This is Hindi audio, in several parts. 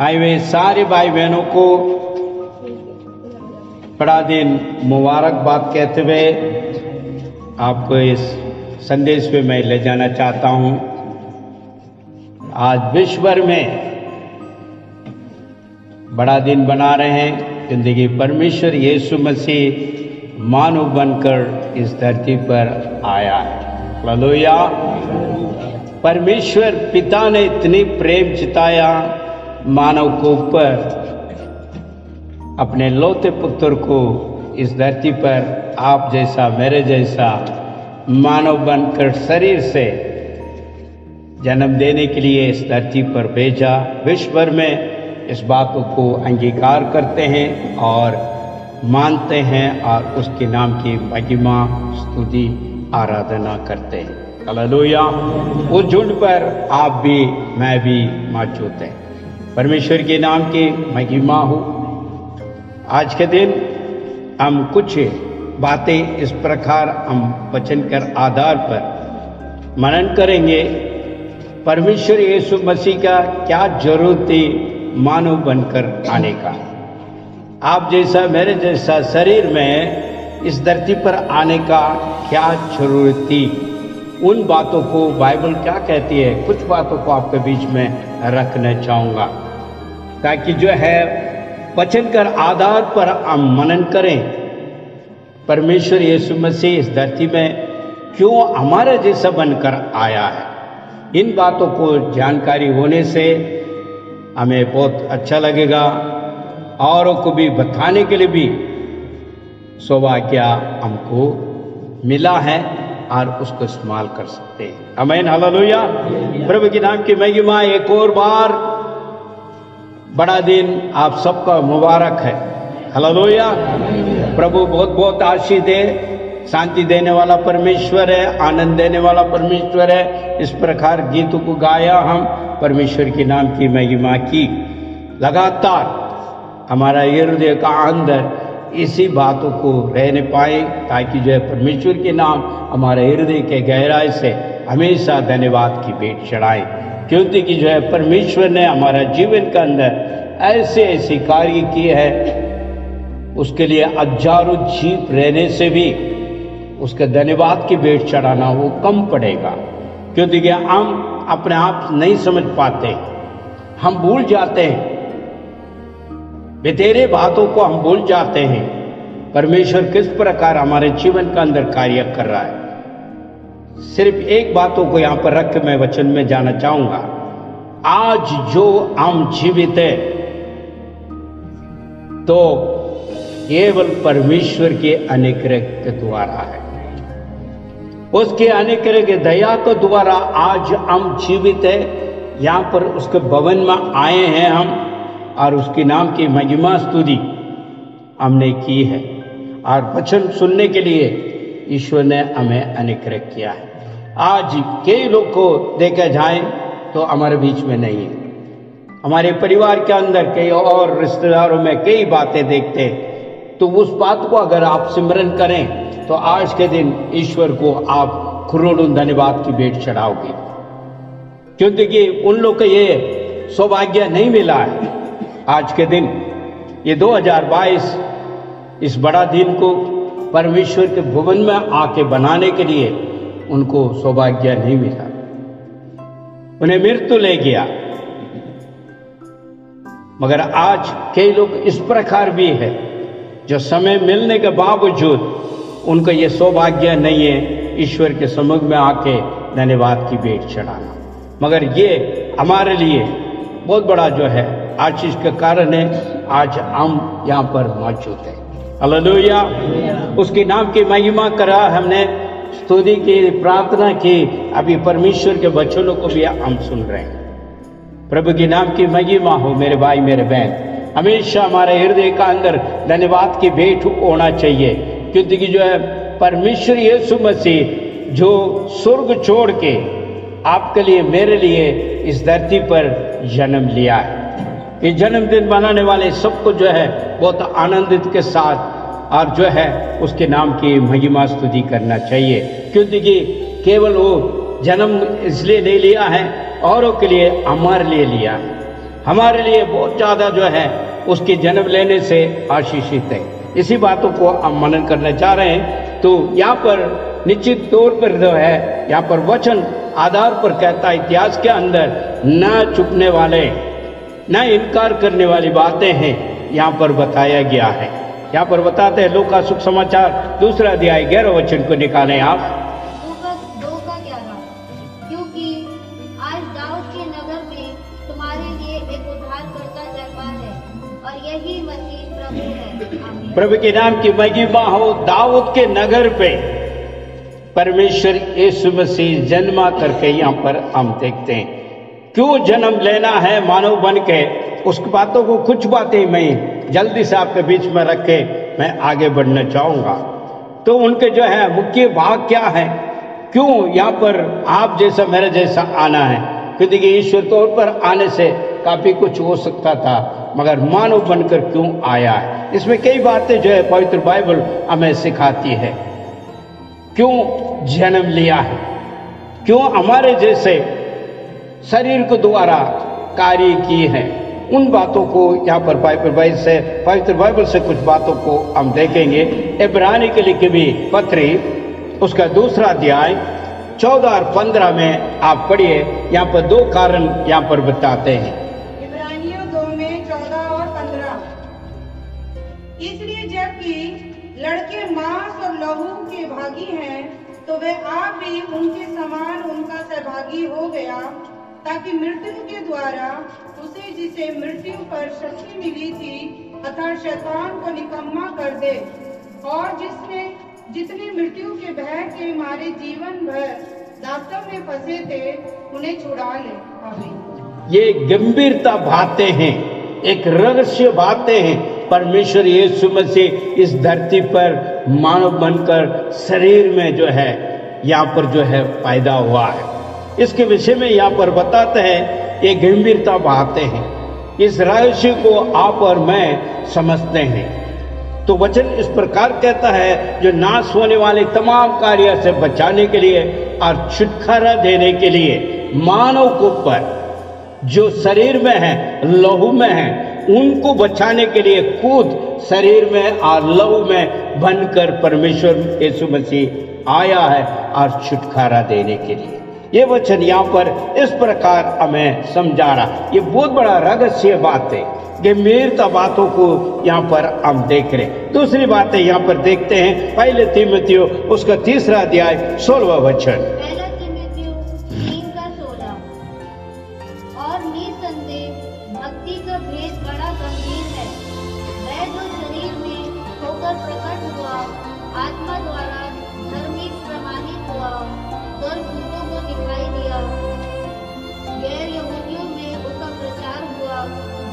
आए हुए सारे भाई बहनों को बड़ा दिन मुबारकबाद कहते हुए आपको इस संदेश पे मैं ले जाना चाहता हूं। आज विश्व भर में बड़ा दिन बना रहे हैं जिंदगी परमेश्वर यीशु मसीह मानव बनकर इस धरती पर आया है। हालेलुया। परमेश्वर पिता ने इतनी प्रेम जताया मानव को ऊपर, अपने लौते पुत्र को इस धरती पर आप जैसा मेरे जैसा मानव बनकर शरीर से जन्म देने के लिए इस धरती पर भेजा। विश्व भर में इस बातों को अंगीकार करते हैं और मानते हैं और उसके नाम की महिमा स्तुति आराधना करते हैं। हालेलुया। उस झुंड पर आप भी मैं भी मौजूद हैं। परमेश्वर के नाम की महिमा हो। आज के दिन हम कुछ बातें इस प्रकार हम वचन कर आधार पर मनन करेंगे। परमेश्वर यीशु मसीह का क्या जरूरत थी मानव बनकर आने का, आप जैसा मेरे जैसा शरीर में इस धरती पर आने का क्या जरूरत थी, उन बातों को बाइबल क्या कहती है, कुछ बातों को आपके बीच में रखना चाहूँगा ताकि जो है वचन कर आधार पर हम मनन करें। परमेश्वर यीशु मसीह इस धरती में क्यों हमारे जैसा बनकर आया है, इन बातों को जानकारी होने से हमें बहुत अच्छा लगेगा। औरों को भी बताने के लिए भी सौभाग्य हमको मिला है और उसको इस्तेमाल कर सकते हैं। आमीन। हालेलुया। प्रभु के नाम की महिमा। एक और बार बड़ा दिन आप सबका मुबारक है। हालेलुया। प्रभु बहुत बहुत आशीष दे। शांति देने वाला परमेश्वर है, आनंद देने वाला परमेश्वर है। इस प्रकार गीतों को गाया हम परमेश्वर के नाम की महिमा की। लगातार हमारा हृदय का अंदर इसी बातों को रहने पाए ताकि जो है परमेश्वर के नाम हमारे हृदय के गहराई से हमेशा धन्यवाद की भेंट चढ़ाए, क्योंकि कि जो है परमेश्वर ने हमारा जीवन के अंदर ऐसे ऐसे कार्य किए हैं, उसके लिए हजारों जीव रहने से भी उसके धन्यवाद की भेंट चढ़ाना वो कम पड़ेगा, क्योंकि हम अपने आप नहीं समझ पाते, हम भूल जाते हैं, तेरे बातों को हम भूल जाते हैं परमेश्वर किस प्रकार हमारे जीवन के अंदर कार्य कर रहा है। सिर्फ एक बातों को यहां पर रख के मैं वचन में जाना चाहूंगा। आज जो हम जीवित है तो केवल परमेश्वर के अनुग्रह के द्वारा है, उसके अनुग्रह के दया के द्वारा आज हम जीवित है। यहां पर उसके भवन में आए हैं हम और उसके नाम की महिमा स्तुति हमने की है और वचन सुनने के लिए ईश्वर ने हमें अनुग्रह किया है। आज कई लोग को देखा जाए तो हमारे बीच में नहीं है, हमारे परिवार के अंदर कई और रिश्तेदारों में कई बातें देखते हैं, तो उस बात को अगर आप सिमरन करें तो आज के दिन ईश्वर को आप करोड़ों धन्यवाद की भेंट चढ़ाओगे, क्योंकि उन लोग को ये सौभाग्य नहीं मिला है। आज के दिन ये 2022 इस बड़ा दिन को परमेश्वर के भवन में आके बनाने के लिए उनको सौभाग्य नहीं मिला, उन्हें मृत्यु ले गया। मगर आज कई लोग इस प्रकार भी है जो समय मिलने के बावजूद उनको ये सौभाग्य नहीं है ईश्वर के सम्मुख में आके धन्यवाद की भेंट चढ़ाना। मगर ये हमारे लिए बहुत बड़ा जो है आशीष का कारण है, आज हम यहाँ पर मौजूद हैं। हालेलुया। उसके नाम की महिमा करा, हमने स्तुति की, प्रार्थना की, अभी परमेश्वर के वचनों को भी हम सुन रहे हैं। प्रभु के नाम की महिमा हो मेरे भाई मेरे बहन। हमेशा हमारे हृदय का अंदर धन्यवाद की भेंट होना चाहिए, क्योंकि जो है परमेश्वर यीशु मसीह जो स्वर्ग छोड़ के आपके लिए मेरे लिए इस धरती पर जन्म लिया है। ये जन्मदिन मनाने वाले सबको जो है बहुत आनंदित के साथ और जो है उसके नाम की महिमा स्तुति करना चाहिए, क्योंकि केवल वो जन्म इसलिए नहीं लिया है औरों के लिए, हमारे लिए लिया है। हमारे लिए बहुत ज़्यादा जो है उसके जन्म लेने से आशीषित है। इसी बातों को हम मनन करना चाह रहे हैं। तो यहाँ पर निश्चित तौर पर जो है यहाँ पर वचन आधार पर कहता है, इतिहास के अंदर न चुपने वाले न इनकार करने वाली बातें हैं यहाँ पर बताया गया है। यहाँ पर बताते हैं लूका सुख समाचार 2 अध्याय 11 वचन को निकालें आप। लूका 2:11, क्योंकि आज दाऊद के नगर में तुम्हारे लिए एक उद्धारकर्ता जन्मा है और यही मसीह प्रभु है। आमीन। प्रभु के नाम की महिमा हो। दाऊद के नगर पे परमेश्वर यीशु मसीह जन्मा करके यहाँ पर हम देखते हैं। क्यों जन्म लेना है मानव बन के, उस बातों को कुछ बातें मैं जल्दी से आपके बीच में रख के मैं आगे बढ़ना चाहूँगा। तो उनके जो है मुख्य भाग क्या है, क्यों यहाँ पर आप जैसा मेरे जैसा आना है, क्योंकि ईश्वर तौर पर आने से काफ़ी कुछ हो सकता था, मगर मानव बनकर क्यों आया है। इसमें कई बातें जो है पवित्र बाइबल हमें सिखाती है। क्यों जन्म लिया है, क्यों हमारे जैसे शरीर को द्वारा कार्य किए हैं, उन बातों को यहाँ पर पवित्र बाइबल से कुछ बातों को हम देखेंगे। इब्रानी के लिखी हुई पत्री उसका 2 अध्याय 14 और 15 में आप पढ़िए। यहाँ पर 2 कारण यहाँ पर बताते हैं। इब्रानियों 2 में 14 और 15, इसलिए जबकि लड़के मांस और लहू के भागी हैं, तो वे आप भी उनके समान उनका सहभागी हो गया, ताकि मृत्यु के द्वारा उसे जिसे मृत्यु पर शक्ति मिली थी अर्थात शैतान को निकम्मा कर दे, और जिसने जितने मृत्यु के भय के मारे जीवन भर दासत्व में फंसे थे उन्हें छुड़ा ले। आमीन। ये गंभीरता बातें हैं, एक रहस्य बातें हैं। परमेश्वर यीशु मसीह इस धरती पर मानव बनकर शरीर में जो है यहाँ पर जो है पैदा हुआ है। इसके विषय में यहाँ पर बताते हैं, ये गंभीरता बातें हैं। इस रहस्य को आप और मैं समझते हैं तो वचन इस प्रकार कहता है, जो नाश होने वाले तमाम कार्य से बचाने के लिए और छुटकारा देने के लिए मानव को पर जो शरीर में है लहू में है उनको बचाने के लिए खुद शरीर में और लहू में बनकर परमेश्वर यीशु मसीह आया है और छुटकारा देने के लिए। ये वचन यहाँ पर इस प्रकार हमें समझा रहा। ये बहुत बड़ा रहस्य बात है, गंभीरता बातों को यहाँ पर हम देख रहे हैं। दूसरी बातें यहाँ पर देखते हैं, पहले तीमुथियों उसका 3 अध्याय 16वां वचन। पहला तीमुथियों 3:16, और निसंदेह भक्ति का भेद बड़ा गंभीर है। वह जो शरीर में होकर प्रकट हुआ, आत्मा द्वारा धार्मिक प्रमाणित हुआ, स्वर्गदूतों को दिखाई दिया, गैर यहूदियों में उसका प्रचार हुआ,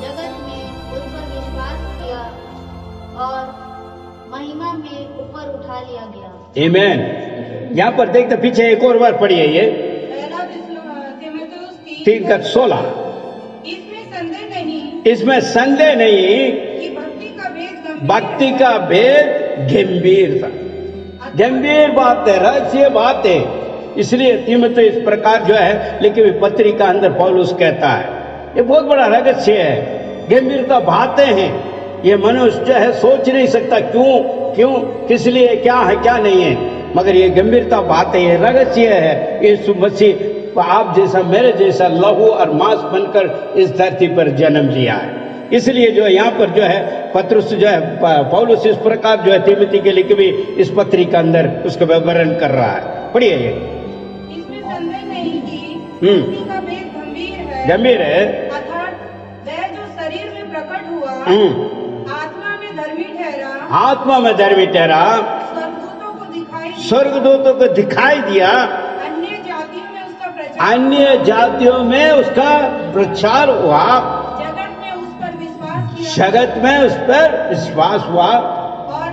जगत में उस पर विश्वास किया और महिमा में ऊपर उठा लिया गया। आमीन। यहाँ पर देखते पीछे एक और बार पढ़िए, ये पहला तीमुथियुस 3:16। इसमें संदेह नहीं कि भक्ति का भेद गंभीर था। गंभीर बात है, रहस्य बात है। इसलिए तीमुथियुस इस प्रकार जो है लेकिन पत्री का अंदर पौलुस कहता है ये बहुत बड़ा रहस्य है, गंभीरता बातें हैं। ये मनुष्य जो है सोच नहीं सकता क्यों किस लिए, क्या है क्या नहीं है, मगर ये गंभीरता बातें है, रहस्य है। यीशु मसीह आप जैसा मेरे जैसा लहू और मांस बनकर इस धरती पर जन्म लिया है। इसलिए जो यहाँ पर जो है पत्रुस जो है पौलुस इस प्रकार जो है तीमुथियुस के लिखे भी इस पत्री का अंदर उसका विवरण कर रहा है। पढ़िए ये। इसमें संदेह नहीं कि भक्ति का भेद गंभीर है, अर्थात वह जो शरीर में प्रकट हुआ, आत्मा में धर्मी ठहरा, आत्मा में धर्मी ठहरा, स्वर्गदूतों को दिखाई दिया, अन्य जातियों में उसका प्रचार हुआ, जगत में उस पर विश्वास हुआ और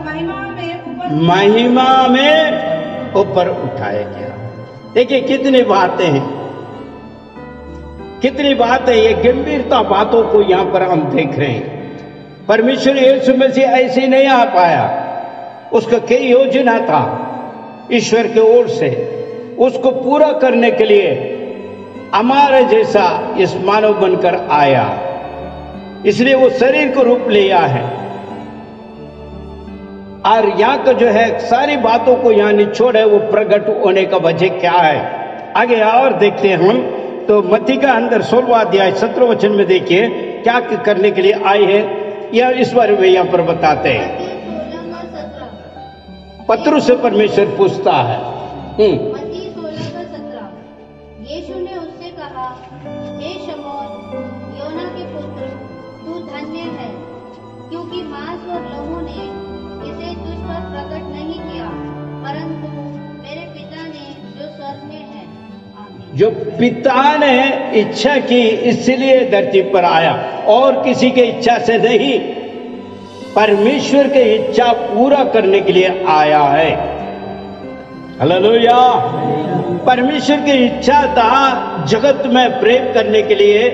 महिमा में ऊपर उठाया गया। देखिए कितनी बातें हैं, कितनी बात है। ये गंभीरता बातों को यहाँ पर हम देख रहे हैं। परमेश्वर यीशु मसीह ऐसे नहीं आ पाया, उसका कई योजना था ईश्वर की ओर से, उसको पूरा करने के लिए हमारे जैसा इस मानव बनकर आया। इसलिए वो शरीर को रूप लिया है। और यहाँ का जो है सारी बातों को यहाँ निचोड़ है, वो प्रकट होने का वजह क्या है, आगे और देखते हैं हम। तो मत्ती का अंदर 16वां अध्याय 17 वचन में देखिए क्या करने के लिए आए हैं, यह इस बारे में यहाँ पर बताते हैं। पत्रुस से परमेश्वर पूछता है। मत्ती 16:17 यीशु ने उससे कहा, हे शमौन योना के पुत्र, तू धन्य है, क्योंकि मांस और लहू ने इसे तुझ पर प्रकट नहीं किया, परंतु मेरे पिता ने जो स्वर्ग में है। आमीन। जो पिता ने इच्छा की इसलिए धरती पर आया, और किसी के इच्छा से नहीं, परमेश्वर की इच्छा पूरा करने के लिए आया है। हालेलुया। परमेश्वर की इच्छा था जगत में प्रेम करने के लिए,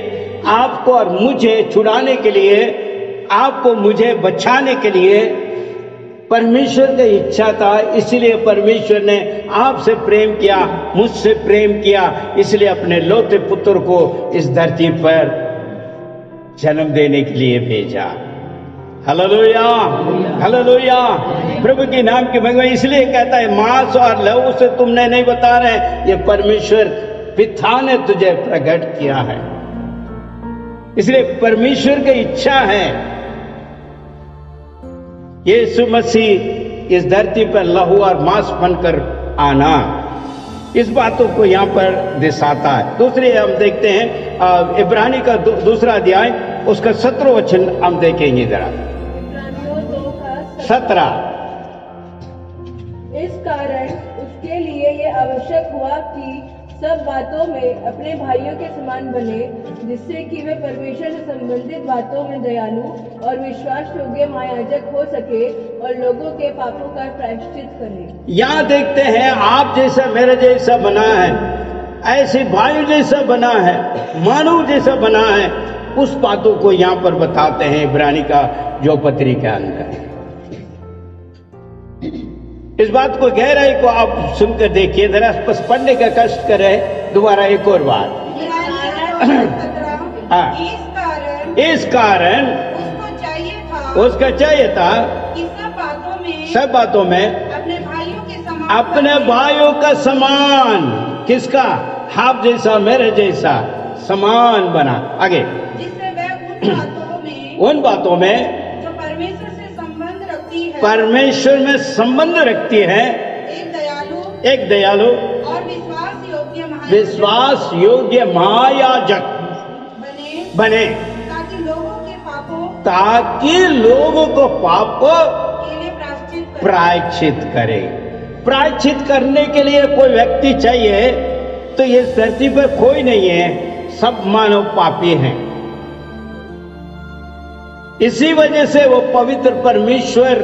आपको और मुझे छुड़ाने के लिए, आपको मुझे बचाने के लिए परमेश्वर की इच्छा था। इसलिए परमेश्वर ने आपसे प्रेम किया, मुझसे प्रेम किया, इसलिए अपने लौते पुत्र को इस धरती पर जन्म देने के लिए भेजा। Hallelujah, hallelujah. प्रभु के नाम की महिमा। इसलिए कहता है मांस और लहू से तुमने नहीं बता रहे, ये परमेश्वर पिता ने तुझे प्रकट किया है। इसलिए परमेश्वर की इच्छा है यीशु मसीह इस धरती पर लहू और मांस बनकर आना। इस बातों को यहाँ पर दर्शाता है। दूसरे हम देखते हैं इब्रानी का दूसरा अध्याय उसका 17 वचन हम देखेंगे जरा। 17 इस कारण उसके लिए ये आवश्यक हुआ कि सब बातों में अपने भाइयों के समान बने, जिससे कि वे परमेश्वर से संबंधित बातों में दयालु और विश्वास योग्य महायाजक हो सके और लोगों के पापों का प्रायश्चित करे। यहाँ देखते हैं आप जैसा मेरे जैसा बना है, ऐसे भाई जैसा बना है, मानव जैसा बना है, उस बातों को यहाँ पर बताते हैं इब्रानी का जो पत्री के अंदर। इस बात को गहराई को आप सुनकर देखिए जरा, पढ़ने का कष्ट करें दोबारा एक और बार। इस कारण उसको चाहिए था कि सब बातों में अपने भाइयों का समान, किसका? आप जैसा मेरे जैसा समान बना। आगे जिससे वह उन बातों में जो परमेश्वर से संबंध रखती है, परमेश्वर में संबंध रखती है, एक दयालु और विश्वास योग्य महायाजक बने, ताकि लोगों को पाप को प्रायश्चित करे। प्रायश्चित करने के लिए कोई व्यक्ति चाहिए, तो ये धरती पर कोई नहीं है, सब मानव पापी हैं। इसी वजह से वो पवित्र परमेश्वर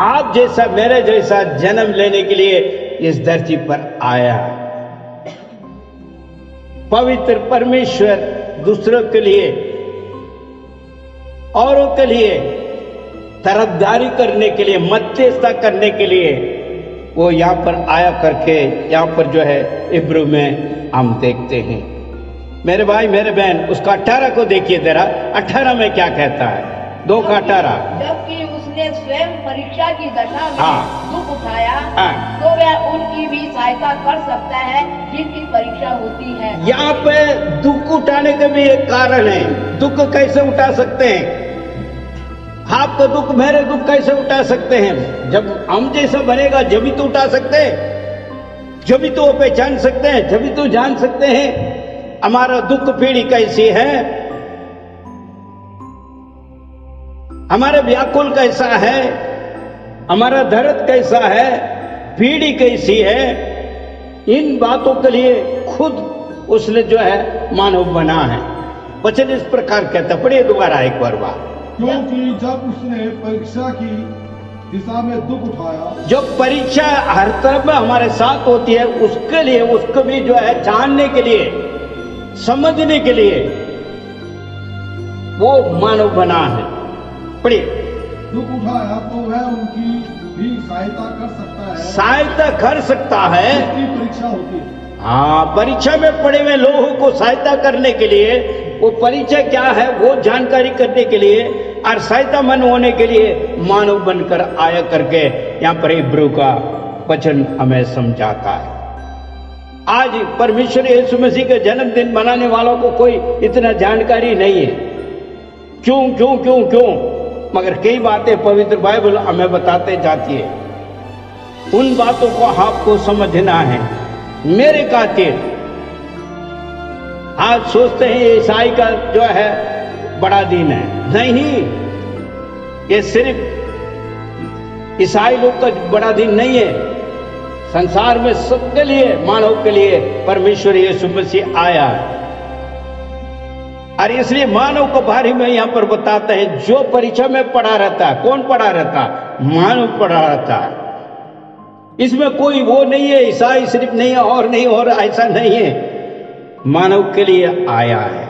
आप जैसा मेरे जैसा जन्म लेने के लिए इस धरती पर आया। पवित्र परमेश्वर दूसरों के लिए, औरों के लिए तरफदारी करने के लिए, मध्यस्थता करने के लिए वो यहाँ पर आया करके, यहाँ पर जो है इब्रू में हम देखते हैं। मेरे भाई मेरे बहन, उसका 18 को देखिए जरा, 18 में क्या कहता है? 2 का 18। जबकि उसने स्वयं परीक्षा की दशा में हाँ। दुख उठाया, हाँ। तो वह उनकी भी सहायता कर सकता है जिनकी परीक्षा होती है। यहाँ पे दुख उठाने का भी एक कारण है। दुख कैसे उठा सकते हैं? आपका दुख मेरे दुख कैसे उठा सकते हैं? जब हम जैसा बनेगा जब तो उठा सकते हैं, जब तो वो पहचान सकते हैं, जब तो जान सकते हैं हमारा दुख पीढ़ी कैसी है, हमारा व्याकुल कैसा है, हमारा दर्द कैसा है, पीढ़ी कैसी है। इन बातों के लिए खुद उसने जो है मानव बना है। वचन इस प्रकार कहता, पढ़िए दोबारा एक बार बात। क्योंकि जब उसने परीक्षा की दिशा में दुख उठाया, जो परीक्षा हर तरफ में हमारे साथ होती है, उसके लिए, उसको भी जो है जानने के लिए, समझने के लिए वो मानव बना है। पढ़िए। दुख उठाया तो वह उनकी भी सहायता कर सकता है, सहायता कर सकता है। जिसकी परीक्षा होती है। हाँ, परीक्षा में पड़े हुए लोगों को सहायता करने के लिए वो परिचय क्या है वो जानकारी करने के लिए और सहायतामंद होने के लिए मानव बनकर आया करके यहाँ पर इब्रू का वचन हमें समझाता है। आज परमेश्वर यीशु मसीह के जन्मदिन मनाने वालों को कोई इतना जानकारी नहीं है। क्यों क्यों क्यों क्यों? मगर कई बातें पवित्र बाइबल हमें बताते जाती है। उन बातों को आपको समझना है। मेरे खातिर आज सोचते हैं ईसाई का जो है बड़ा दिन है, नहीं, ये सिर्फ ईसाई लोग का बड़ा दिन नहीं है। संसार में सबके लिए, मानव के लिए परमेश्वर यीशु मसीह आया है। और इसलिए मानव को बारे में यहां पर बताते हैं, जो परीक्षा में पढ़ा रहता है। कौन पढ़ा रहता है? मानव पढ़ा रहता है। इसमें कोई वो नहीं है, ईसाई सिर्फ नहीं है और नहीं, और ऐसा नहीं है। मानव के लिए आया है।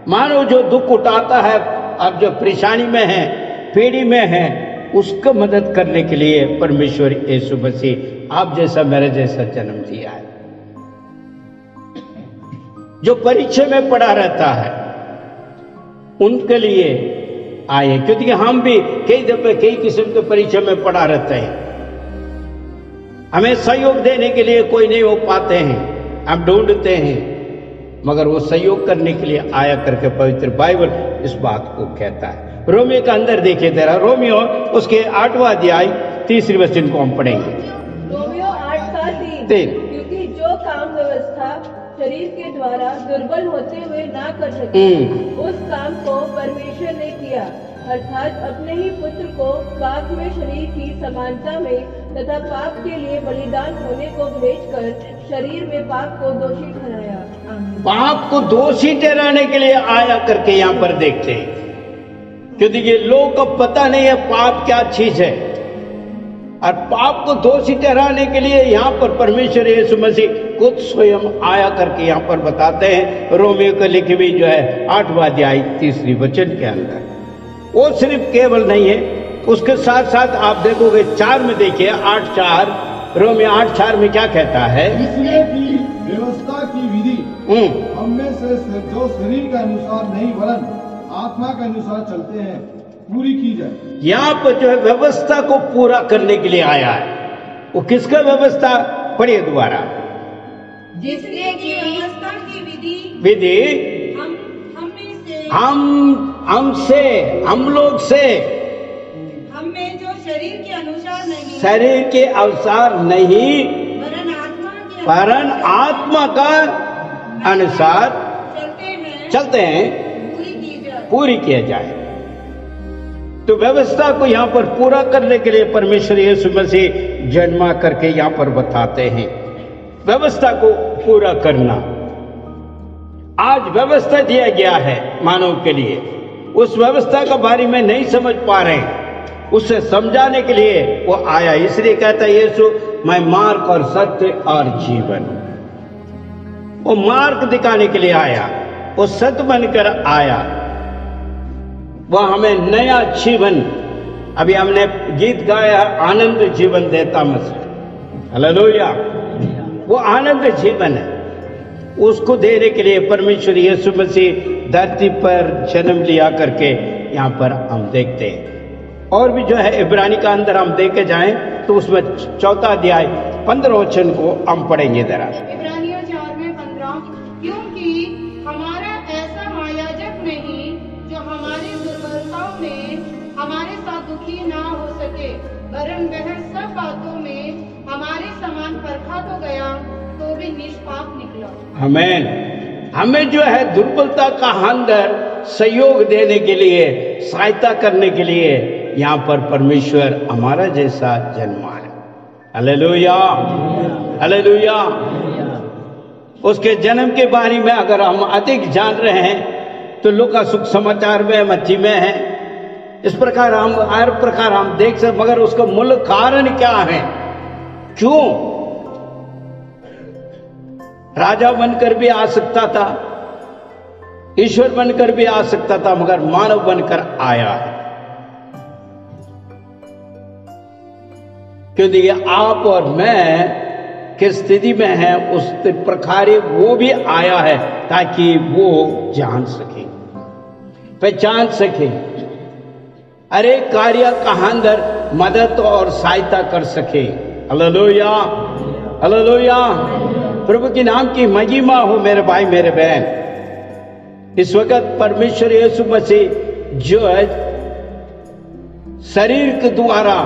मानव जो दुख उठाता है, अब जो परेशानी में है, पीढ़ी में है, उसको मदद करने के लिए परमेश्वर यीशु मसीह आप जैसा मेरे जैसा जन्म दिया है। जो परीक्षा में पड़ा रहता है उनके लिए आए, क्योंकि हम भी कई दफे कई किस्म के परीक्षा में पड़ा रहते हैं। हमें सहयोग देने के लिए कोई नहीं हो पाते हैं, हम ढूंढते हैं, मगर वो सहयोग करने के लिए आया करके पवित्र बाइबल इस बात को कहता है। रोमियो का अंदर देखिए तेरा रोमियो उसके 8वां अध्याय 3 वचन को हम पढ़ेंगे। रोमियो 8:3 क्योंकि जो काम व्यवस्था शरीर के द्वारा दुर्बल होते हुए ना कर सके, उस काम को परमेश्वर ने किया, अर्थात अपने ही पुत्र को पाप में शरीर की समानता में तथा पाप के लिए बलिदान होने को भेजकर शरीर में पाप को दोषी ठहराया। पाप को दोषी ठहराने के लिए आया करके यहाँ पर देखते हैं, क्योंकि ये लोगों को पता नहीं है पाप क्या चीज है। और पाप को दोषी ठहराने के लिए यहाँ पर परमेश्वर यीशु मसीह खुद स्वयं आया करके यहाँ पर बताते हैं। रोमियो को लिखी हुई जो है 8वां अध्याय 3 वचन के अंदर, वो सिर्फ केवल नहीं है, उसके साथ साथ आप देखोगे 4 में देखिए 8:4, रोमियो 8:4 में क्या कहता है? इसलिए कि व्यवस्था की विधि हम में से जो शरीर के अनुसार नहीं वरन आत्मा के अनुसार चलते हैं पूरी की जाए। यहाँ पर जो है व्यवस्था को पूरा करने के लिए आया है। वो किसका व्यवस्था? पढ़िए दोबारा। जिसने की व्यवस्था की विधि हम लोग से हमें जो शरीर के अनुसार नहीं वरन आत्मा का अनुसार चलते हैं पूरी किया जाए। तो व्यवस्था को यहाँ पर पूरा करने के लिए परमेश्वर यीशु मसीह जन्मा करके यहाँ पर बताते हैं व्यवस्था को पूरा करना। आज व्यवस्था दिया गया है मानव के लिए, उस व्यवस्था के बारे में नहीं समझ पा रहे, उसे समझाने के लिए वो आया। इसलिए कहता है यीशु, मैं मार्ग और सत्य और जीवन। वो मार्ग दिखाने के लिए आया, वो सत्य बनकर आया, वह हमें नया जीवन, अभी हमने गीत गाया आनंद जीवन देता मसीह, हालेलुया, वो आनंद जीवन है। उसको देने के लिए परमेश्वर यीशु मसीह धरती पर जन्म लिया करके यहाँ पर हम देखते हैं। और भी जो है इब्रानी का अंदर हम देखे जाएं तो उसमें 4 अध्याय 15 वचन को हम पढ़ेंगे जरा। इब्रानियों 4:15, क्योंकि हमारा ऐसा महायाजक नहीं जो हमारी दुर्बलताओं में हमारे साथ दुखी ना हो सके, वरन वह सब बातों में हमारे समान परखा तो गया तो भी निष्पाप निकला। आमीन। हमें जो है दुर्बलता का अंदर सहयोग देने के लिए, सहायता करने के लिए यहाँ पर परमेश्वर हमारा जैसा जन्मा है। Hallelujah, hallelujah. उसके जन्म के बारे में अगर हम अधिक जान रहे हैं तो लूका सुख समाचार में, मत्ती में है। इस प्रकार हम हर प्रकार हम देख सकते, मगर उसका मूल कारण क्या है? क्यों राजा बनकर भी आ सकता था, ईश्वर बनकर भी आ सकता था, मगर मानव बनकर आया है। क्योंकि आप और मैं किस स्थिति में हैं उस प्रकार वो भी आया है ताकि वो जान सके, पहचान सके, अरे कार्य कहां अंदर मदद और सहायता कर सके। Hallelujah, hallelujah. प्रभु के नाम की महिमा हो मेरे भाई मेरे बहन। इस वक्त परमेश्वर यीशु मसीह जो है शरीर के द्वारा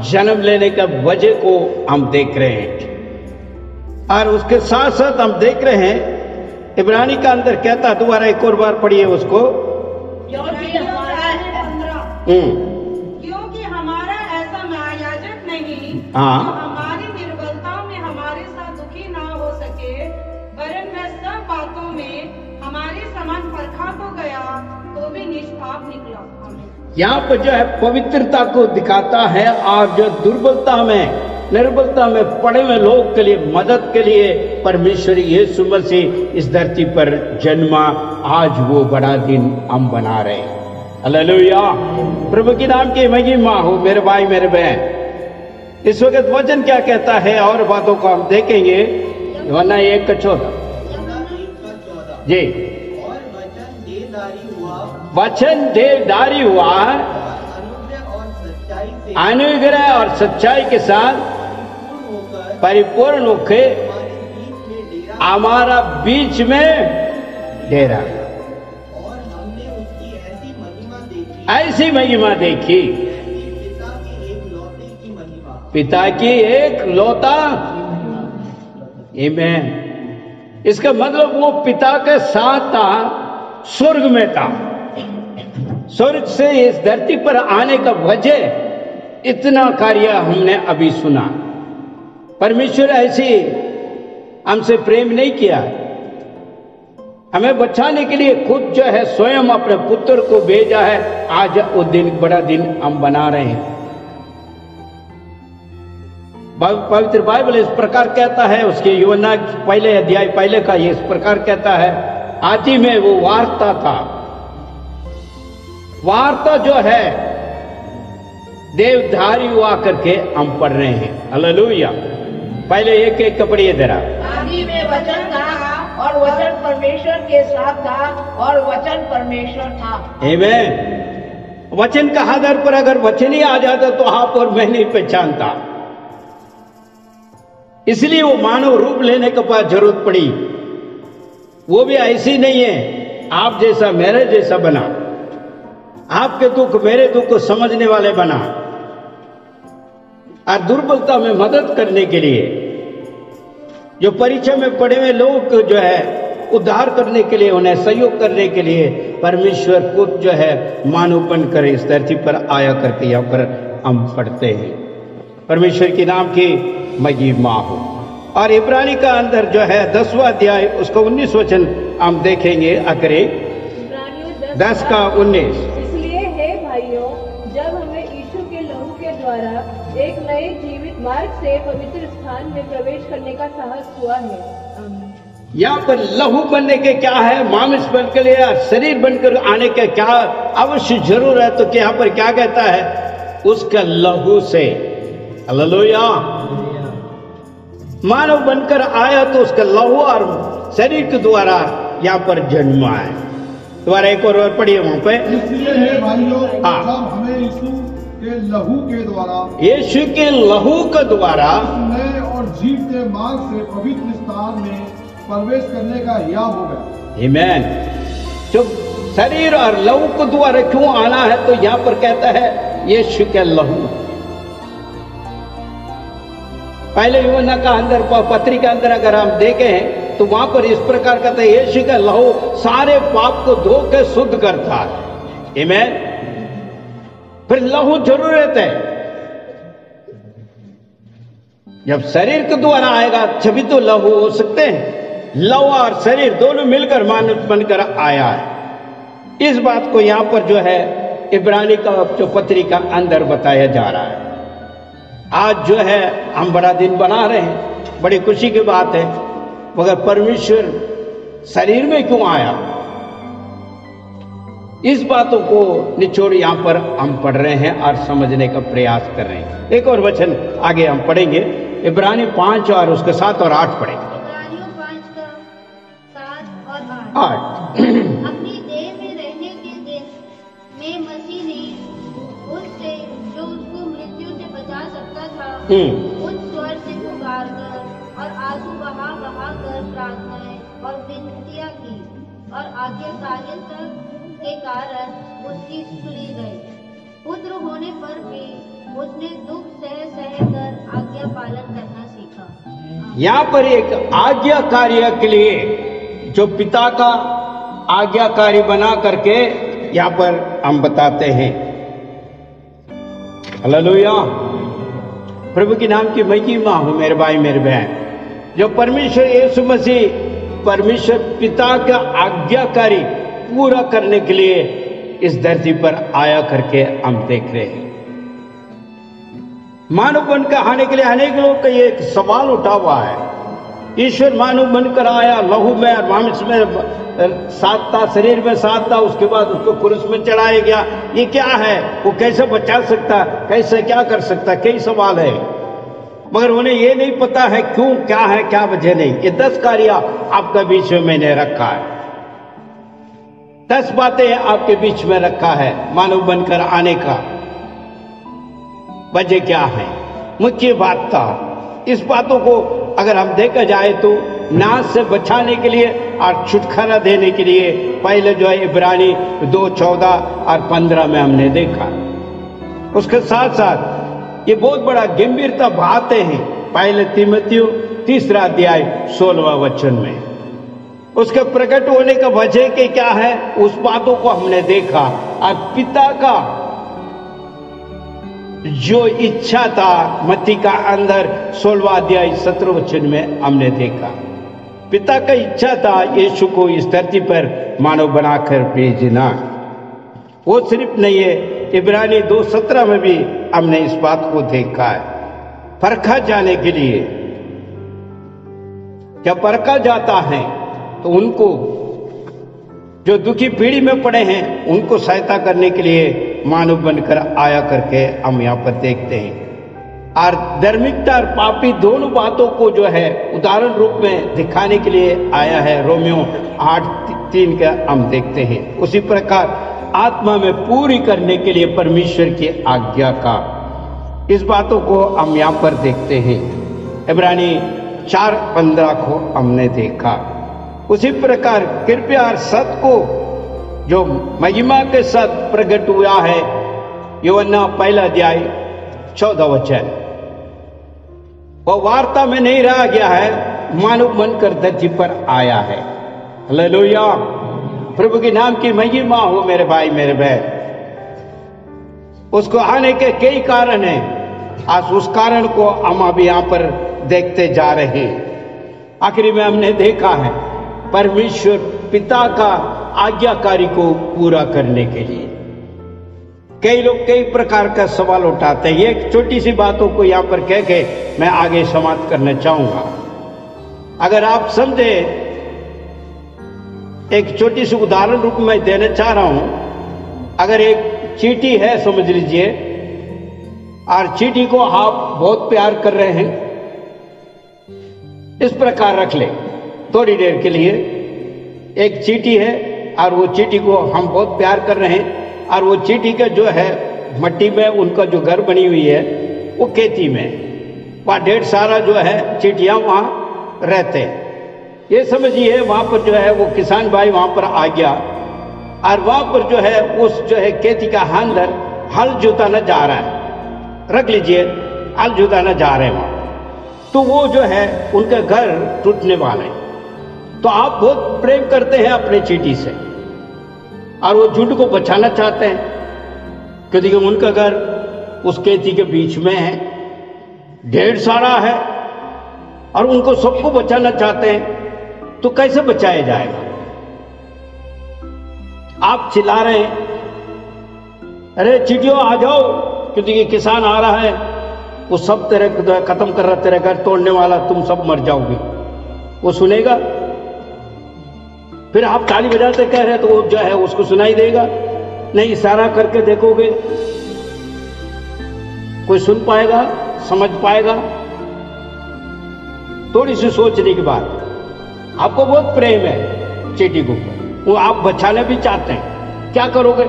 जन्म लेने का वजह को हम देख रहे हैं, और उसके साथ साथ हम देख रहे हैं इब्रानी का अंदर कहता, दोबारा एक और बार पढ़िए उसको। क्योंकि हमारा ऐसा महायाजक नहीं हाँ, जो हमारी निर्बलता में हमारे साथ दुखी ना हो सके, वरन वह सब बातों में हमारे समान परखा तो गया तो भी निष्पाप निकला। यहाँ पर जो है पवित्रता को दिखाता है, और जो दुर्बलता में निर्बलता में पड़े हुए लोग के लिए मदद के लिए परमेश्वर यीशु मसीह इस धरती पर जन्मा। आज वो बड़ा दिन हम बना रहे हैं। हालेलुया, प्रभु के नाम की महिमा हो मेरे भाई मेरे बहन। इस वक्त वचन क्या कहता है और बातों को हम देखेंगे। यूहन्ना 1:14 जी, वचन देहधारी हुआ, अनुग्रह और सच्चाई के साथ परिपूर्ण होकर हमारा बीच में डेरा, ऐसी महिमा देखी, पिता की एक लौता। आमीन। इसका मतलब वो पिता के साथ था, स्वर्ग में था। स्वर्ग से इस धरती पर आने का वजह इतना कार्य हमने अभी सुना। परमेश्वर ऐसी हमसे प्रेम नहीं किया, हमें बचाने के लिए खुद जो है स्वयं अपने पुत्र को भेजा है। आज वो दिन बड़ा दिन हम बना रहे हैं। पवित्र बाइबल इस प्रकार कहता है, उसके यूहन्ना पहले अध्याय पहले का ये इस प्रकार कहता है, आदि में वो वार्ता था। वार्ता जो है देवधारी हुआ करके हम पढ़ रहे हैं। हालेलुया। पहले एक एक पढ़िए जरा। आदि में वचन था और वचन परमेश्वर के साथ था और वचन परमेश्वर था। आमीन। वचन का आधार पर अगर वचन ही आ जाता तो आप और मैं नहीं पहचानता, इसलिए वो मानव रूप लेने के पास जरूरत पड़ी। वो भी ऐसी नहीं है, आप जैसा मेरे जैसा बना, आपके दुख मेरे दुख को समझने वाले बना, और दुर्बलता में मदद करने के लिए, जो परीक्षा में पड़े हुए लोग जो है उद्धार करने के लिए, उन्हें सहयोग करने के लिए परमेश्वर खुद जो है मानव बनकर इस धरती पर आया करके यहाँ पर हम पढ़ते हैं। परमेश्वर के नाम की महिमा हो। और इब्रानी का अंदर जो है 10वां अध्याय उसका 19 वचन हम देखेंगे। आखिरी 10 का 19। इसलिए हे भाइयों, जब हमें यीशु के लहू के द्वारा एक नए जीवित मार्ग से पवित्र स्थान में प्रवेश करने का साहस हुआ है। यहाँ पर लहू बनने के क्या है, मांस बन के लिए शरीर बनकर आने के क्या अवश्य जरूर है। तो यहाँ पर क्या कहता है, उसका लहू से। हालेलुया। मानव बनकर आया तो उसका लहू और शरीर के द्वारा यहाँ पर जन्मा है। दोबारा एक और पढ़िए वहां पे। इसलिए हे भाइयों, जब हमें यीशु के लहू के द्वारा, यीशु के लहू के द्वारा नए और जीवते मार्ग से पवित्र स्थान में प्रवेश करने का हिया हो गया। आमीन। जो शरीर और लहू के द्वारा क्यों आना है, तो यहाँ पर कहता है यीशु के लहू। पहले यूहन्ना का अंदर पत्री के अंदर अगर हम देखें तो वहां पर इस प्रकार कहता है, यीशु का लहू सारे पाप को धो के शुद्ध करता है। आमीन। फिर लहू जरूरत है, जब शरीर के द्वारा आएगा तभी तो लहू हो सकते हैं। लहू और शरीर दोनों मिलकर मानव बनकर आया है। इस बात को यहां पर जो है इब्रानी का जो पत्री का अंदर बताया जा रहा है। आज जो है हम बड़ा दिन बना रहे हैं, बड़ी खुशी की बात है। मगर परमेश्वर शरीर में क्यों आया, इस बातों को निचोड़ यहाँ पर हम पढ़ रहे हैं और समझने का प्रयास कर रहे हैं। एक और वचन आगे हम पढ़ेंगे, इब्रानी 5 और उसके 7 और 8 पढ़ेंगे। इब्रानियों 5 का 7 और 8। 8 अपनी देह में रहने के दिन में मसीह ने उससे जो उसको मृत्यु से बचा सकता था उच्च स्वर से पुकार कर और आंसू बहा कर प्रार्थनाएं और विनतियां की और आज्ञाकारिता के कारण उसकी सुनी गई। पुत्र होने पर भी उसने दुख सह कर आज्ञा पालन करना सीखा। यहाँ पर एक आज्ञाकारी के लिए जो पिता का आज्ञाकारी बना करके यहाँ पर हम बताते हैं। हालेलुया, प्रभु के नाम की महिमा हो मेरे भाई मेरे बहन। जो परमेश्वर यीशु मसीह परमेश्वर पिता का आज्ञाकारी पूरा करने के लिए इस धरती पर आया करके हम देख रहे हैं। मानव बनकर आने के लिए अनेक लोग का ये एक सवाल उठा हुआ है। ईश्वर मानव बनकर आया, लहू में और मांस में साथ था, शरीर में साथ था, उसके बाद उसको क्रूस में चढ़ाया गया। ये क्या है? वो कैसे बचा सकता, कैसे क्या कर सकता? कई सवाल है, मगर उन्हें ये नहीं पता है क्यों, क्या है, क्या वजह नहीं। ये 10 कार्य आपका बीच में मैंने रखा है, 10 बातें आपके बीच में रखा है मानव बनकर आने का वजह क्या है, मुख्य बात था। इस बातों को अगर हम देखा जाए तो नाश से बचाने के लिए और छुटकारा देने के लिए पहले जो है इब्रानी 2:14 और 15 में हमने देखा। उसके साथ साथ ये बहुत बड़ा गंभीरता बातें हैं पहले तीमुथियो 3 अध्याय 16वां वचन में। उसके प्रकट होने का वजह के क्या है उस बातों को हमने देखा। और पिता का जो इच्छा था मत्ती का अंदर 16वां अध्याय 17 वचन में हमने देखा। पिता का इच्छा था यीशु को इस धरती पर मानव बनाकर भेजना। वो सिर्फ नहीं है, इब्रानी 2:17 में भी हमने इस बात को देखा है। परखा जाने के लिए जब परखा जाता है तो उनको जो दुखी पीढ़ी में पड़े हैं उनको सहायता करने के लिए मानव बनकर आया करके हम यहाँ पर देखते हैं। और धार्मिकता और पापी दोनों बातों को जो है उदाहरण रूप में दिखाने के लिए आया है। रोमियो 8:3 का हम देखते हैं। उसी प्रकार आत्मा में पूरी करने के लिए परमेश्वर की आज्ञा का इस बातों को हम यहाँ पर देखते हैं। इब्रानी 4:15 को हमने देखा। उसी प्रकार कृपया और सत्य को जो महिमा के साथ प्रकट हुआ है यूहन्ना 1 अध्याय 14 वचन, वो वार्ता में नहीं रहा गया है, मानव बनकर धरती पर आया है। हालेलुया, प्रभु के नाम की महिमा हो मेरे भाई मेरे बहन। उसको आने के कई कारण हैं, आज उस कारण को हम अभी यहाँ पर देखते जा रहे हैं। आखिरी में हमने देखा है परमेश्वर पिता का आज्ञाकारी को पूरा करने के लिए कई लोग कई प्रकार का सवाल उठाते हैं। एक छोटी सी बातों को यहाँ पर कह के मैं आगे समाप्त करना चाहूंगा। अगर आप समझे, एक छोटी सी उदाहरण रूप में देना चाह रहा हूं। अगर एक चींटी है समझ लीजिए, और चींटी को आप बहुत प्यार कर रहे हैं, इस प्रकार रख ले थोड़ी देर के लिए। एक चींटी है और वो चींटी को हम बहुत प्यार कर रहे हैं, और वो चींटी का जो है मट्टी में उनका जो घर बनी हुई है वो खेती में, वहाँ ढेर सारा जो है चींटियां वहाँ रहते हैं। ये समझिए वहाँ पर जो है वो किसान भाई वहाँ पर आ गया, और वहाँ पर जो है उस जो है खेती का अंदर हल जुताना जा रहा है। रख लीजिए हल जुताना जा रहे हैं वहाँ, तो वो जो है उनका घर टूटने वाला है। तो आप बहुत प्रेम करते हैं अपने चींटी से, और वो झुंड को बचाना चाहते हैं क्योंकि उनका घर उस खेती के बीच में है, ढेर सारा है, और उनको सबको बचाना चाहते हैं। तो कैसे बचाया जाएगा? आप चिल्ला रहे हैं, अरे चींटियों आ जाओ, क्योंकि किसान आ रहा है, वो सब तेरे खत्म कर रहा, तेरे घर तोड़ने वाला, तुम सब मर जाओगे। वो सुनेगा? फिर आप ताली बजाते कह रहे तो वो जो है उसको सुनाई देगा नहीं? इशारा करके देखोगे, कोई सुन पाएगा, समझ पाएगा? थोड़ी सी सोचने की बात। आपको बहुत प्रेम है चींटी के ऊपर, वो आप बचाना भी चाहते हैं, क्या करोगे?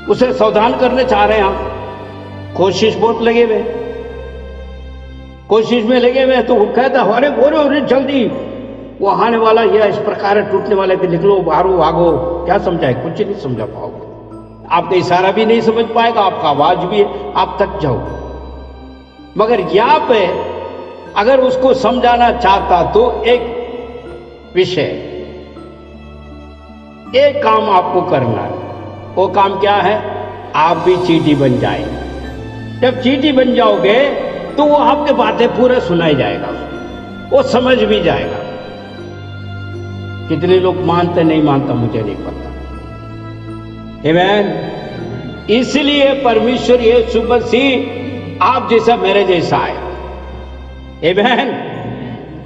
उसे सावधान करने चाह रहे हैं आप, कोशिश बहुत लगे हुए, कोशिश में लगे हुए, तो वो कहता अरे बोरे जल्दी वो आने वाला या इस प्रकार टूटने वाले के निकलो, बाहरो भागो। क्या समझाए? कुछ नहीं समझा पाओगे, आपका इशारा भी नहीं समझ पाएगा, आपका आवाज भी है, आप थक जाओगे। मगर यहां पे अगर उसको समझाना चाहता तो एक विषय, एक काम आपको करना है। वो काम क्या है? आप भी चींटी बन जाए। जब चींटी बन जाओगे तो वो आपके बातें पूरा सुनाई जाएगा, वो समझ भी जाएगा। कितने लोग मानते नहीं मानता मुझे नहीं पता। आमीन। इसलिए परमेश्वर यीशु मसीह आप जैसा मेरे जैसा है। आमीन।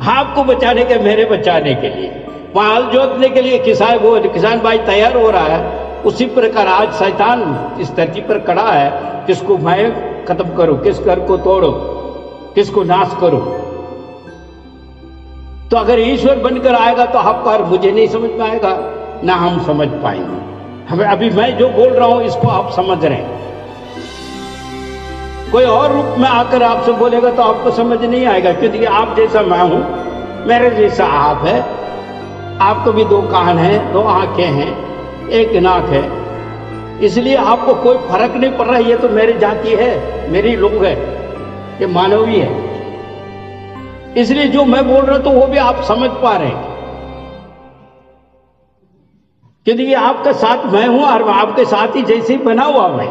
आपको बचाने के, मेरे बचाने के लिए, वहां हल जोतने के लिए किसान भाई तैयार हो रहा है, उसी प्रकार आज शैतान इस धरती पर खड़ा है, किसको मैं खत्म करूं, किस घर को तोड़ो, किसको नाश करूं। तो अगर ईश्वर बनकर आएगा तो आपका मुझे नहीं समझ में आएगा, ना हम समझ पाएंगे। हमें अभी मैं जो बोल रहा हूं इसको आप समझ रहे हैं, कोई और रूप में आकर आपसे बोलेगा तो आपको समझ नहीं आएगा, क्योंकि आप जैसा मैं हूं, मेरे जैसा आप है। आपको भी दो कान हैं, दो आंखें हैं, एक नाक है, इसलिए आपको कोई फर्क नहीं पड़ रहा। ये तो मेरी जाति है, मेरी लोग है, ये मानवीय है। इसलिए जो मैं बोल रहा हूं तो वो भी आप समझ पा रहे हैं, क्योंकि आपका साथ मैं हूं और आपके साथ ही जैसे ही बना हुआ मैं,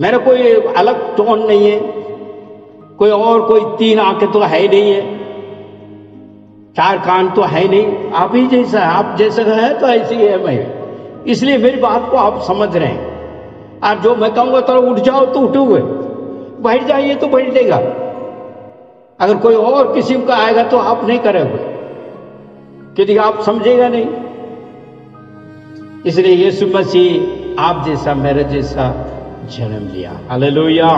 मेरा कोई अलग टोन नहीं है, कोई और कोई तीन आंखें तो है नहीं है, चार कान तो है नहीं, आप ही जैसा है, आप जैसा है तो ऐसे ही है मैं। इसलिए मेरी बात को आप समझ रहे हैं। आप जो मैं कहूंगा तो उठ जाओ तो उठोगे, बैठ जाइए तो बैठ देगा। अगर कोई और किस्म का आएगा तो आप नहीं करोगे, क्योंकि आप समझेगा नहीं। इसलिए यीशु मसीह आप जैसा मेरे जैसा जन्म लिया। हालेलुया।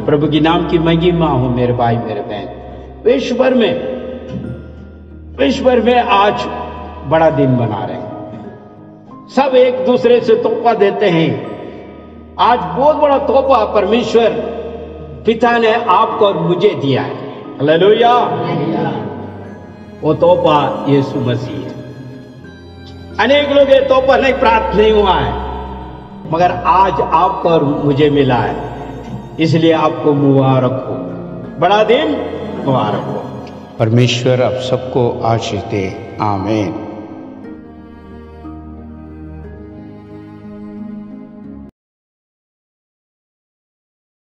प्रभु की नाम की महिमा हो मेरे भाई मेरे बहन। विश्व भर में आज बड़ा दिन मना रहे हैं, सब एक दूसरे से तोहफा देते हैं। आज बहुत बड़ा तोहफा परमेश्वर पिता ने आपको और मुझे दिया है। हालेलुया। वो तोहफा यीशु मसीह है। अनेक लोग ये तोहफा नहीं प्राप्त नहीं हुआ है, मगर आज आपको और मुझे मिला है, इसलिए आपको मुबारक हो, बड़ा दिन मुबारक हो। परमेश्वर आप सबको आशीष दे। आमीन।